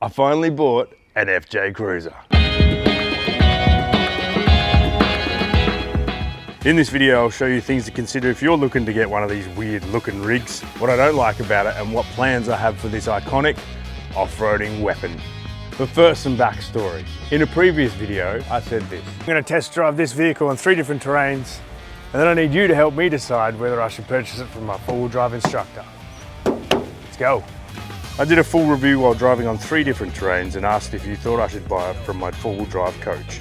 I finally bought an FJ Cruiser. In this video, I'll show you things to consider if you're looking to get one of these weird looking rigs, what I don't like about it, and what plans I have for this iconic off-roading weapon. But first, some backstory. In a previous video, I said this. I'm going to test drive this vehicle on 3 different terrains, and then I need you to help me decide whether I should purchase it from my four-wheel drive instructor. Let's go. I did a full review while driving on 3 different terrains and asked if you thought I should buy it from my four-wheel drive coach.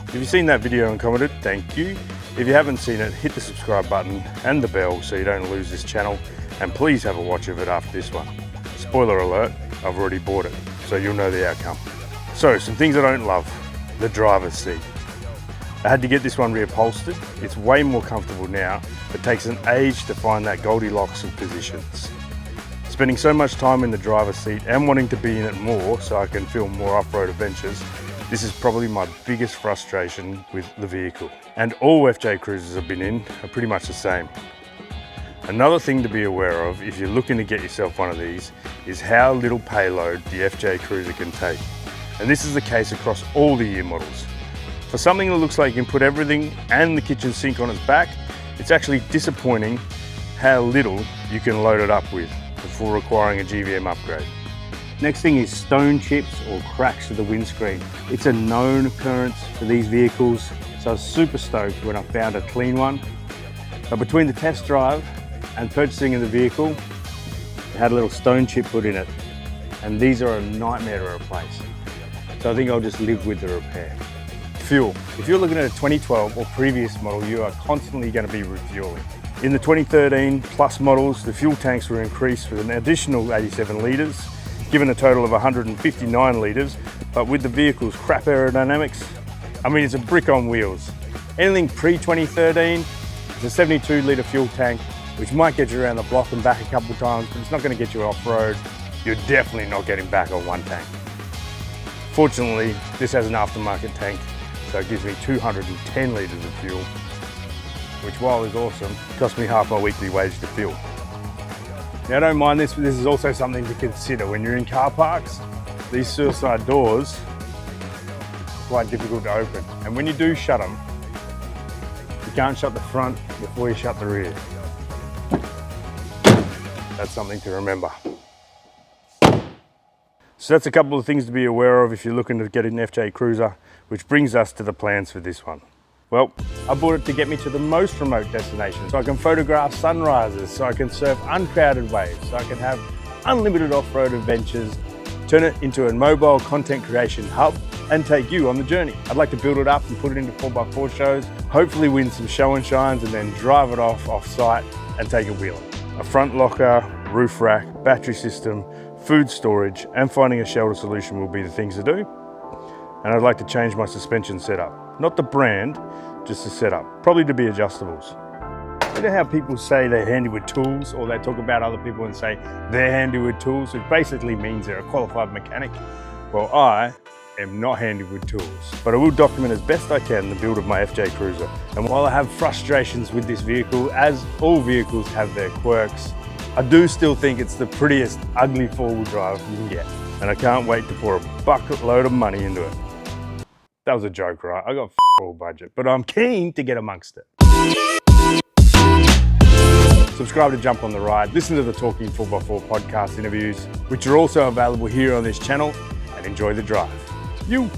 If you've seen that video and commented, thank you. If you haven't seen it, hit the subscribe button and the bell so you don't lose this channel, and please have a watch of it after this one. Spoiler alert, I've already bought it, so you'll know the outcome. So, some things I don't love. The driver's seat. I had to get this one reupholstered. It's way more comfortable now, but takes an age to find that Goldilocks of positions. Spending so much time in the driver's seat and wanting to be in it more so I can film more off-road adventures, this is probably my biggest frustration with the vehicle. And all FJ Cruisers I've been in are pretty much the same. Another thing to be aware of if you're looking to get yourself one of these is how little payload the FJ Cruiser can take. And this is the case across all the year models. For something that looks like you can put everything and the kitchen sink on its back, it's actually disappointing how little you can load it up with before requiring a GVM upgrade. Next thing is stone chips or cracks to the windscreen. It's a known occurrence for these vehicles, so I was super stoked when I found a clean one. But between the test drive and purchasing of the vehicle, it had a little stone chip put in it, and these are a nightmare to replace. So I think I'll just live with the repair. Fuel. If you're looking at a 2012 or previous model, you are constantly going to be refueling. In the 2013 plus models, the fuel tanks were increased with an additional 87 litres, given a total of 159 litres, but with the vehicle's crap aerodynamics, I mean, it's a brick on wheels. Anything pre-2013, it's a 72 litre fuel tank, which might get you around the block and back a couple of times, but it's not going to get you off-road. You're definitely not getting back on one tank. Fortunately, this has an aftermarket tank, so it gives me 210 litres of fuel, which, while is awesome, cost me half my weekly wage to fill. Now, I don't mind this, but this is also something to consider when you're in car parks. These suicide doors are quite difficult to open, and when you do shut them, you can't shut the front before you shut the rear. That's something to remember. So that's a couple of things to be aware of if you're looking to get an FJ Cruiser, which brings us to the plans for this one. Well, I bought it to get me to the most remote destinations, so I can photograph sunrises, so I can surf uncrowded waves, so I can have unlimited off-road adventures, turn it into a mobile content creation hub, and take you on the journey. I'd like to build it up and put it into 4x4 shows, hopefully win some show and shines, and then drive it off-site and take it wheeling. A front locker, roof rack, battery system, food storage, and finding a shelter solution will be the things to do. And I'd like to change my suspension setup. Not the brand, just the setup, probably to be adjustables. You know how people say they're handy with tools, or they talk about other people and say they're handy with tools? It basically means they're a qualified mechanic. Well, I am not handy with tools, but I will document as best I can the build of my FJ Cruiser. And while I have frustrations with this vehicle, as all vehicles have their quirks, I do still think it's the prettiest ugly four-wheel drive you can get. And I can't wait to pour a bucket load of money into it. That was a joke, right? I got all budget, but I'm keen to get amongst it. Subscribe to Jump on the Ride. Listen to the Talking 4x4 podcast interviews, which are also available here on this channel, and enjoy the drive. You.